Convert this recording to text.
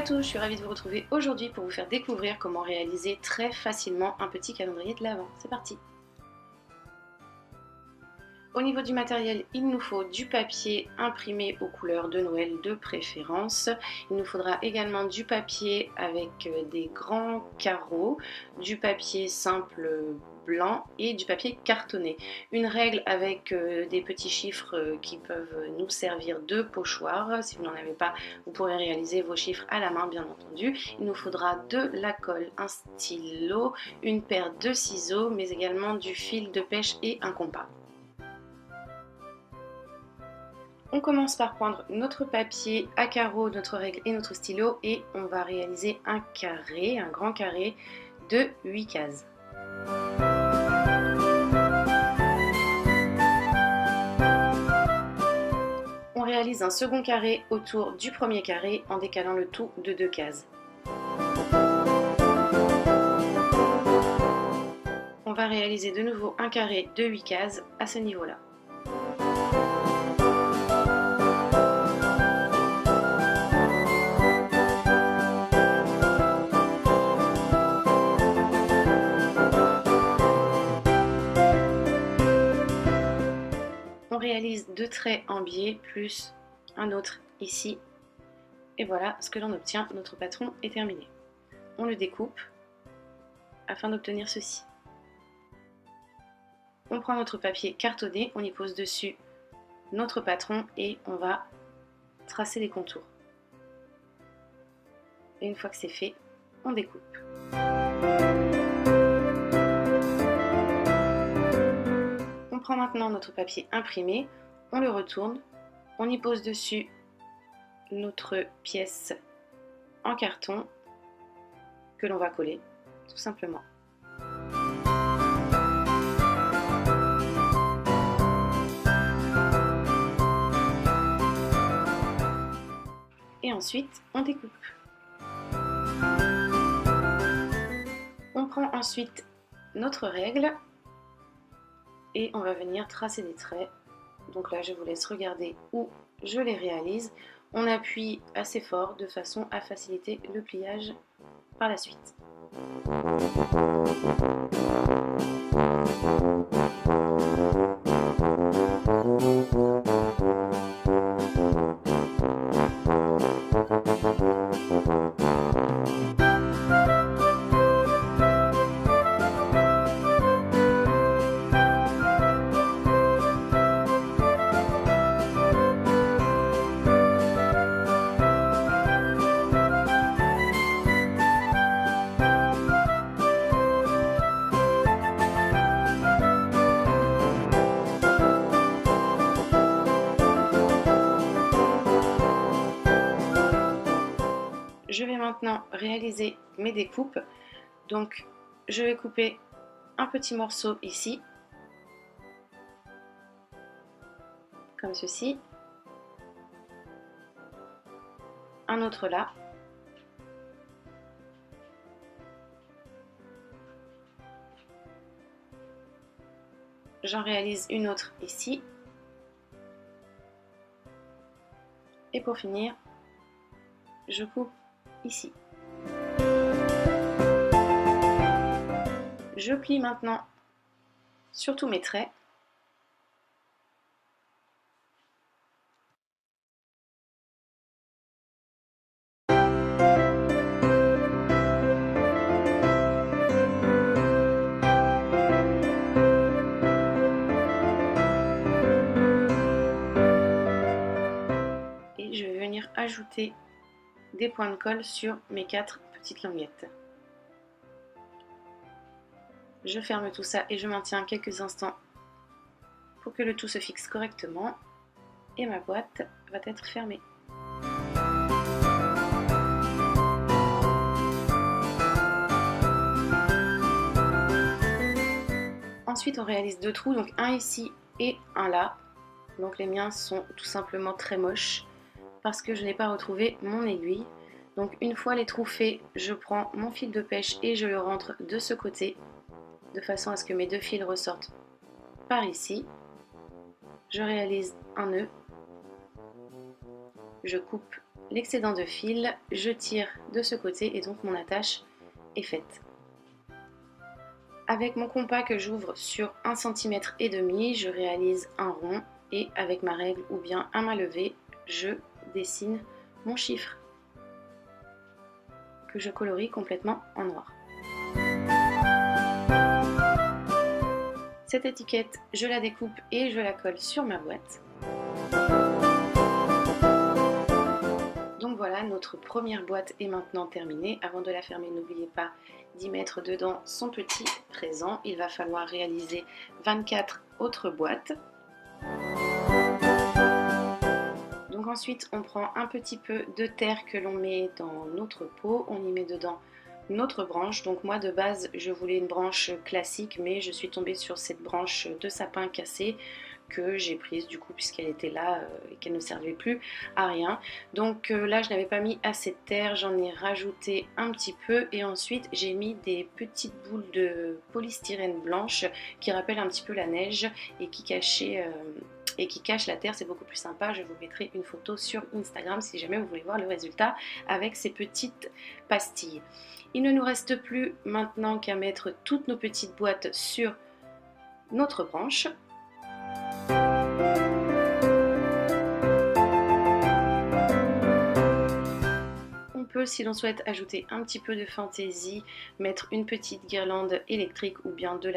tous, je suis ravie de vous retrouver aujourd'hui pour vous faire découvrir comment réaliser très facilement un petit calendrier de l'Avent. C'est parti! Au niveau du matériel, il nous faut du papier imprimé aux couleurs de Noël de préférence. Il nous faudra également du papier avec des grands carreaux, du papier simple blanc et du papier cartonné. Une règle avec des petits chiffres qui peuvent nous servir de pochoir. Si vous n'en avez pas, vous pourrez réaliser vos chiffres à la main, bien entendu. Il nous faudra de la colle, un stylo, une paire de ciseaux, mais également du fil de pêche et un compas. On commence par prendre notre papier à carreaux, notre règle et notre stylo et on va réaliser un carré, un grand carré de 8 cases. On réalise un second carré autour du premier carré en décalant le tout de 2 cases. On va réaliser de nouveau un carré de 8 cases à ce niveau-là. On réalise 2 traits en biais plus un autre ici. Et voilà ce que l'on obtient, notre patron est terminé. On le découpe afin d'obtenir ceci. On prend notre papier cartonné, on y pose dessus notre patron et on va tracer les contours. Et une fois que c'est fait, on découpe. On prend maintenant notre papier imprimé, on le retourne, on y pose dessus notre pièce en carton que l'on va coller, tout simplement. Et ensuite, on découpe. On prend ensuite notre règle et on va venir tracer des traits. Donc là, je vous laisse regarder où je les réalise. On appuie assez fort de façon à faciliter le pliage par la suite. Je vais maintenant réaliser mes découpes. Donc, je vais couper un petit morceau ici, comme ceci, un autre là, j'en réalise une autre ici, et pour finir, je coupe ici. Je plie maintenant sur tous mes traits. Et je vais venir ajouter des points de colle sur mes 4 petites languettes. Je ferme tout ça et je maintiens quelques instants pour que le tout se fixe correctement et ma boîte va être fermée. Ensuite on réalise 2 trous, donc un ici et un là. Donc les miens sont tout simplement très moches parce que je n'ai pas retrouvé mon aiguille. Donc une fois les trous faits, je prends mon fil de pêche et je le rentre de ce côté de façon à ce que mes 2 fils ressortent par ici. Je réalise un nœud, je coupe l'excédent de fil, je tire de ce côté et donc mon attache est faite. Avec mon compas que j'ouvre sur 1,5 cm, je réalise un rond et avec ma règle ou bien à main levée, je dessine mon chiffre que je colorie complètement en noir. Cette étiquette, je la découpe et je la colle sur ma boîte. Donc voilà, notre première boîte est maintenant terminée. Avant de la fermer, n'oubliez pas d'y mettre dedans son petit présent. Il va falloir réaliser 24 autres boîtes. Donc ensuite, on prend un petit peu de terre que l'on met dans notre pot. On y met dedans notre branche. Donc moi de base, je voulais une branche classique, mais je suis tombée sur cette branche de sapin cassé que j'ai prise du coup puisqu'elle était là et qu'elle ne servait plus à rien. Donc là je n'avais pas mis assez de terre, j'en ai rajouté un petit peu et ensuite j'ai mis des petites boules de polystyrène blanche qui rappellent un petit peu la neige et qui cachent la terre. C'est beaucoup plus sympa. Je vous mettrai une photo sur Instagram si jamais vous voulez voir le résultat avec ces petites pastilles. Il ne nous reste plus maintenant qu'à mettre toutes nos petites boîtes sur notre branche. On peut, si l'on souhaite ajouter un petit peu de fantaisie, mettre une petite guirlande électrique ou bien de la